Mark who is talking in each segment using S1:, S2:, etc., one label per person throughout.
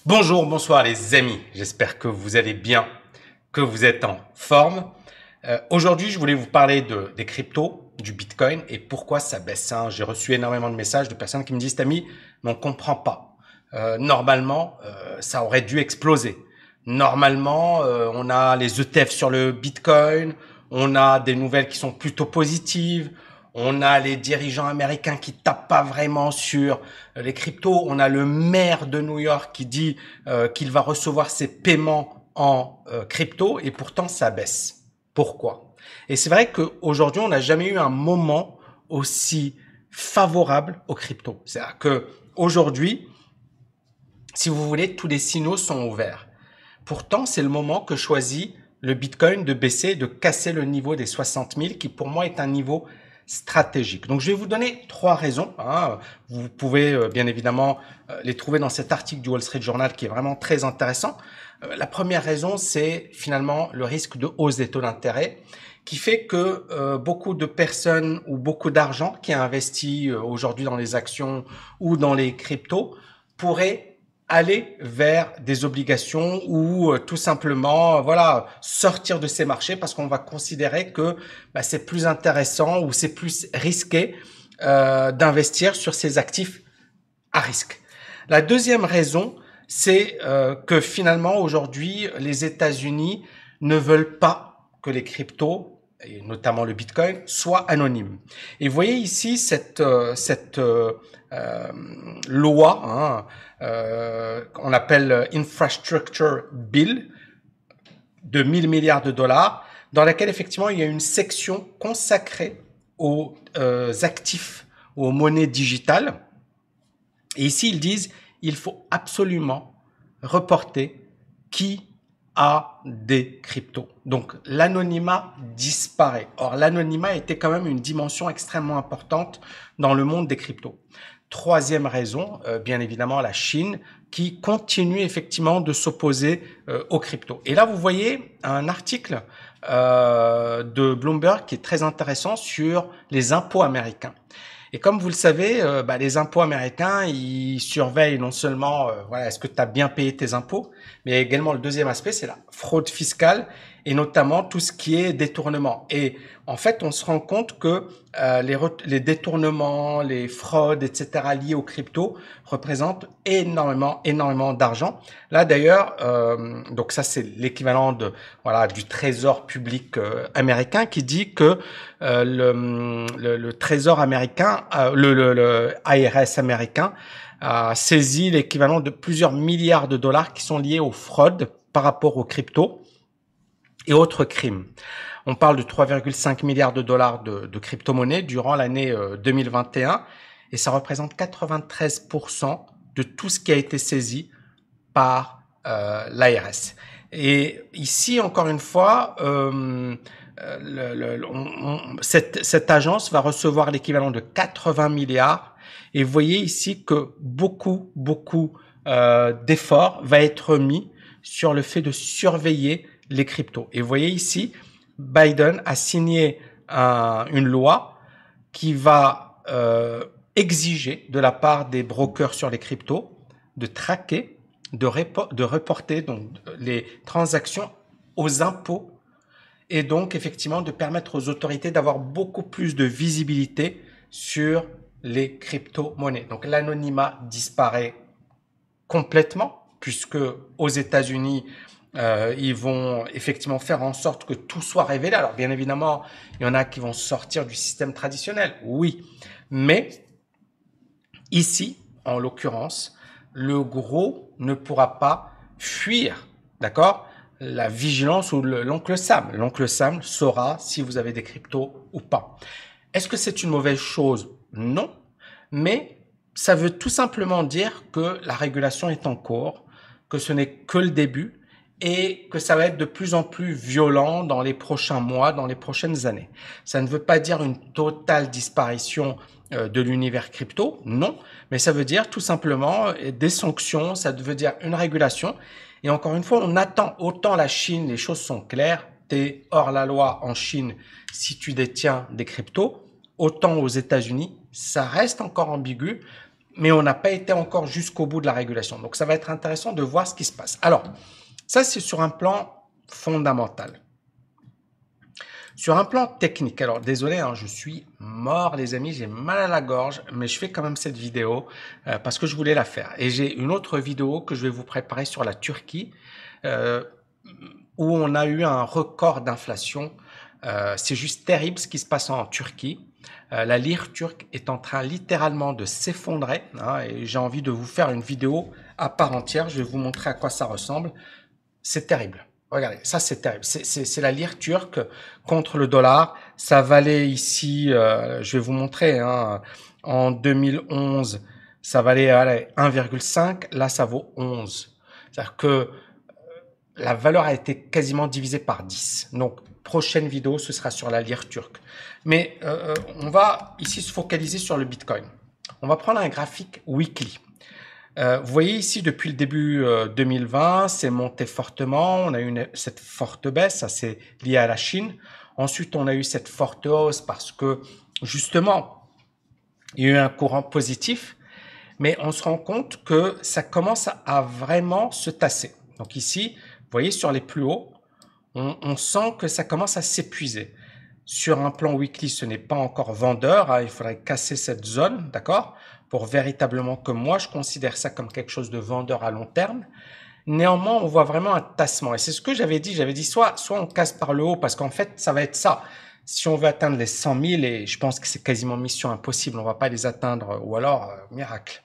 S1: Bonjour, bonsoir les amis, j'espère que vous allez bien, que vous êtes en forme. Aujourd'hui, je voulais vous parler des cryptos, du Bitcoin et pourquoi ça baisse. J'ai reçu énormément de messages de personnes qui me disent « Tami, mais on comprend pas. Normalement, ça aurait dû exploser. Normalement, on a les ETF sur le Bitcoin, on a des nouvelles qui sont plutôt positives, on a les dirigeants américains qui tapent pas vraiment sur les cryptos. On a le maire de New York qui dit qu'il va recevoir ses paiements en crypto et pourtant ça baisse. Pourquoi? Et c'est vrai qu'aujourd'hui, on n'a jamais eu un moment aussi favorable aux cryptos. C'est-à-dire que aujourd'hui, si vous voulez, tous les signaux sont ouverts. Pourtant, c'est le moment que choisit le Bitcoin de baisser, de casser le niveau des 60 000, qui pour moi est un niveau stratégique. Donc, je vais vous donner trois raisons. Vous pouvez bien évidemment les trouver dans cet article du Wall Street Journal qui est vraiment très intéressant. La première raison, c'est finalement le risque de hausse des taux d'intérêt qui fait que beaucoup de personnes ou beaucoup d'argent qui a investi aujourd'hui dans les actions ou dans les cryptos pourraient aller vers des obligations ou tout simplement voilà sortir de ces marchés parce qu'on va considérer que c'est plus intéressant ou c'est plus risqué d'investir sur ces actifs à risque. La deuxième raison, c'est que finalement aujourd'hui les États-Unis ne veulent pas que les cryptos et notamment le Bitcoin, soient anonymes. Et vous voyez ici cette loi, qu'on appelle Infrastructure Bill, de 1000 milliards de dollars, dans laquelle effectivement il y a une section consacrée aux actifs, aux monnaies digitales. Et ici ils disent il faut absolument reporter qui a des cryptos. Donc l'anonymat disparaît. Or l'anonymat était quand même une dimension extrêmement importante dans le monde des cryptos. Troisième raison, bien évidemment la Chine qui continue effectivement de s'opposer aux cryptos. Et là vous voyez un article de Bloomberg qui est très intéressant sur les impôts américains. Et comme vous le savez, les impôts américains, ils surveillent non seulement est-ce que tu as bien payé tes impôts, mais également le deuxième aspect, c'est la fraude fiscale et notamment tout ce qui est détournement. Et en fait, on se rend compte que les détournements, les fraudes, etc. liées aux cryptos représentent énormément d'argent. Là d'ailleurs, donc ça c'est l'équivalent du trésor public américain qui dit que le trésor américain, le IRS américain a saisi l'équivalent de plusieurs milliards de dollars qui sont liés aux fraudes par rapport aux cryptos et autres crimes. On parle de 3,5 milliards de dollars de crypto-monnaies durant l'année 2021 et ça représente 93% de tout ce qui a été saisi par l'IRS. Et ici, encore une fois, cette agence va recevoir l'équivalent de 80 milliards et vous voyez ici que beaucoup d'efforts va être mis sur le fait de surveiller les cryptos. Et vous voyez ici, Biden a signé une loi qui va exiger de la part des brokers sur les cryptos de traquer, de reporter donc les transactions aux impôts et donc effectivement de permettre aux autorités d'avoir beaucoup plus de visibilité sur les crypto-monnaies. Donc l'anonymat disparaît complètement puisque aux États-Unis ils vont effectivement faire en sorte que tout soit révélé. Alors bien évidemment, il y en a qui vont sortir du système traditionnel, oui, mais ici, en l'occurrence, le gros ne pourra pas fuir, d'accord, la vigilance ou l'oncle Sam. L'oncle Sam saura si vous avez des cryptos ou pas. Est-ce que c'est une mauvaise chose? Non, mais ça veut tout simplement dire que la régulation est en cours, que ce n'est que le début et que ça va être de plus en plus violent dans les prochains mois, dans les prochaines années. Ça ne veut pas dire une totale disparition de l'univers crypto, non, mais ça veut dire tout simplement des sanctions, ça veut dire une régulation. Et encore une fois, on attend autant la Chine, les choses sont claires, t'es hors la loi en Chine si tu détiens des cryptos, autant aux États-Unis, ça reste encore ambigu. mais on n'a pas été encore jusqu'au bout de la régulation. Donc, ça va être intéressant de voir ce qui se passe. Alors, ça, c'est sur un plan fondamental. Sur un plan technique, alors désolé, hein, je suis mort les amis, j'ai mal à la gorge, mais je fais quand même cette vidéo parce que je voulais la faire. Et j'ai une autre vidéo que je vais vous préparer sur la Turquie où on a eu un record d'inflation. C'est juste terrible ce qui se passe en Turquie. La lire turque est en train littéralement de s'effondrer hein, et j'ai envie de vous faire une vidéo à part entière. Je vais vous montrer à quoi ça ressemble. C'est terrible. Regardez, ça c'est terrible. C'est la lire turque contre le dollar. Ça valait ici, je vais vous montrer, hein, en 2011, ça valait 1,5. Là, ça vaut 11. C'est-à-dire que la valeur a été quasiment divisée par 10. Donc, prochaine vidéo, ce sera sur la lire turque. Mais on va ici se focaliser sur le Bitcoin. On va prendre un graphique weekly. Vous voyez ici, depuis le début 2020, c'est monté fortement. On a eu cette forte baisse, ça c'est lié à la Chine. Ensuite, on a eu cette forte hausse parce que, justement, il y a eu un courant positif. Mais on se rend compte que ça commence à vraiment se tasser. Donc ici, vous voyez sur les plus hauts, on sent que ça commence à s'épuiser. Sur un plan weekly, ce n'est pas encore vendeur. Hein, il faudrait casser cette zone, d'accord, pour véritablement que moi, je considère ça comme quelque chose de vendeur à long terme. Néanmoins, on voit vraiment un tassement. Et c'est ce que j'avais dit. J'avais dit soit on casse par le haut, parce qu'en fait, ça va être ça. Si on veut atteindre les 100 000, et je pense que c'est quasiment mission impossible, on va pas les atteindre, ou alors, miracle.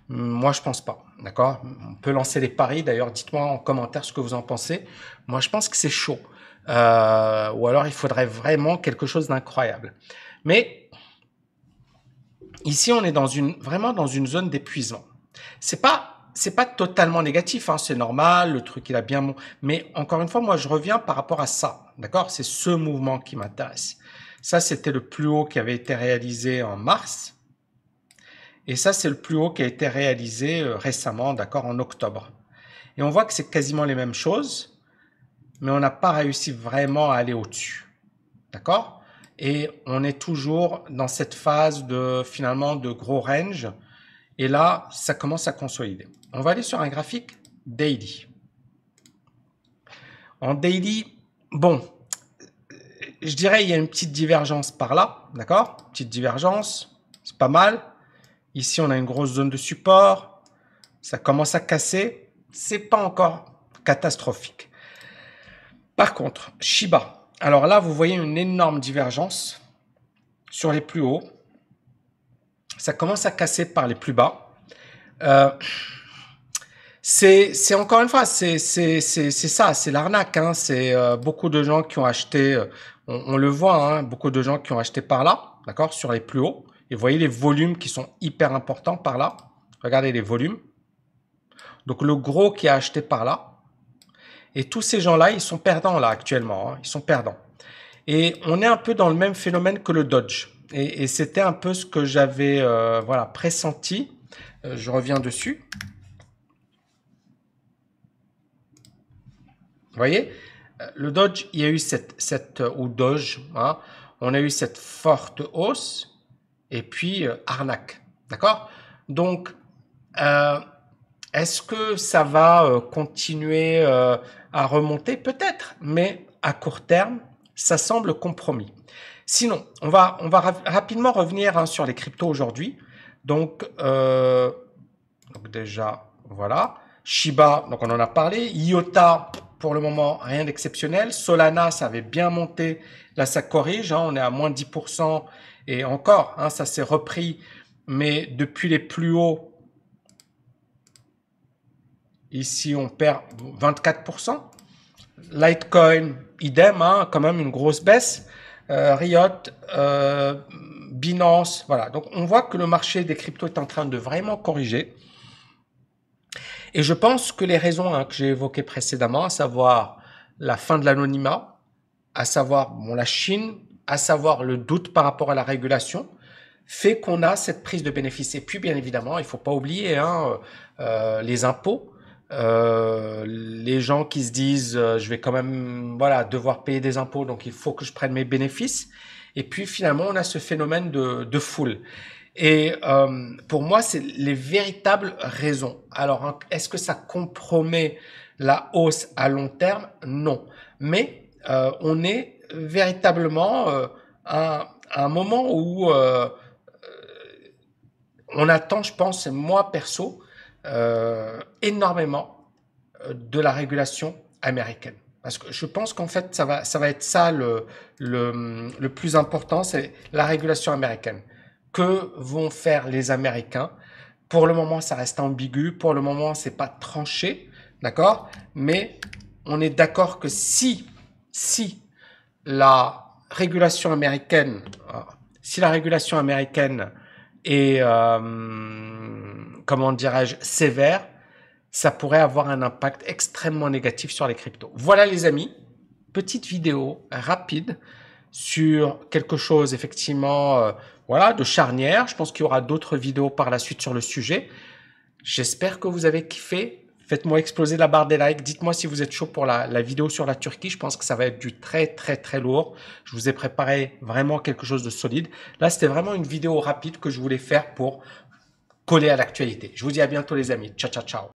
S1: Moi, je pense pas, d'accord? On peut lancer des paris. D'ailleurs, dites-moi en commentaire ce que vous en pensez. Moi, je pense que c'est chaud. Ou alors, il faudrait vraiment quelque chose d'incroyable. Mais ici, on est vraiment dans une zone d'épuisement. C'est pas totalement négatif, hein, c'est normal. Le truc, il a bien. Mais encore une fois, moi, je reviens par rapport à ça, d'accord? C'est ce mouvement qui m'intéresse. Ça, c'était le plus haut qui avait été réalisé en mars. Et ça, c'est le plus haut qui a été réalisé récemment, d'accord, en octobre. Et on voit que c'est quasiment les mêmes choses, mais on n'a pas réussi vraiment à aller au-dessus, d'accord? Et on est toujours dans cette phase de, finalement, de gros range. Et là, ça commence à consolider. On va aller sur un graphique daily. En daily, bon, je dirais il y a une petite divergence par là, d'accord? Petite divergence, c'est pas mal. Ici, on a une grosse zone de support. Ça commence à casser. C'est pas encore catastrophique. Par contre, Shiba. Alors là, vous voyez une énorme divergence sur les plus hauts. Ça commence à casser par les plus bas. C'est encore une fois, c'est ça, c'est l'arnaque. Hein. C'est beaucoup de gens qui ont acheté, on le voit, hein, beaucoup de gens qui ont acheté par là, d'accord, sur les plus hauts. Et vous voyez les volumes qui sont hyper importants par là. Regardez les volumes. Donc le gros qui a acheté par là. Et tous ces gens-là, ils sont perdants là actuellement. Hein. Ils sont perdants. Et on est un peu dans le même phénomène que le Dodge. Et c'était un peu ce que j'avais voilà, pressenti. Je reviens dessus. Vous voyez, le Dodge, il y a eu ou Doge, hein, on a eu cette forte hausse. Et puis arnaque, d'accord? Donc, est-ce que ça va continuer à remonter? Peut-être, mais à court terme, ça semble compromis. Sinon, on va rapidement revenir hein, sur les cryptos aujourd'hui. Donc déjà, voilà. Shiba, donc on en a parlé. IOTA, pour le moment, rien d'exceptionnel. Solana, ça avait bien monté. Là, ça corrige. Hein, on est à moins 10%. Et encore, hein, ça s'est repris, mais depuis les plus hauts, ici on perd 24%. Litecoin, idem, hein, quand même une grosse baisse. Riot, Binance, voilà. Donc on voit que le marché des cryptos est en train de vraiment corriger. Et je pense que les raisons hein, que j'ai évoquées précédemment, à savoir la fin de l'anonymat, à savoir bon, la Chine, à savoir le doute par rapport à la régulation, fait qu'on a cette prise de bénéfices. Et puis, bien évidemment, il ne faut pas oublier hein, les impôts. Les gens qui se disent je vais quand même voilà, devoir payer des impôts, donc il faut que je prenne mes bénéfices. Et puis, finalement, on a ce phénomène de foule. Et pour moi, c'est les véritables raisons. Alors, hein, est-ce que ça compromet la hausse à long terme? Non. Mais on est véritablement à un moment où on attend, je pense, moi perso, énormément de la régulation américaine. Parce que je pense qu'en fait, ça va être ça le plus important, c'est la régulation américaine. Que vont faire les Américains? Pour le moment, ça reste ambigu. Pour le moment, c'est pas tranché, d'accord? Mais on est d'accord que si la régulation américaine, si la régulation américaine est, comment dirais-je, sévère, ça pourrait avoir un impact extrêmement négatif sur les cryptos. Voilà les amis, petite vidéo rapide sur quelque chose effectivement voilà, de charnière. Je pense qu'il y aura d'autres vidéos par la suite sur le sujet. J'espère que vous avez kiffé. Faites-moi exploser la barre des likes. Dites-moi si vous êtes chaud pour la vidéo sur la Turquie. Je pense que ça va être du très, très, très lourd. Je vous ai préparé vraiment quelque chose de solide. Là, c'était vraiment une vidéo rapide que je voulais faire pour coller à l'actualité. Je vous dis à bientôt les amis. Ciao, ciao, ciao.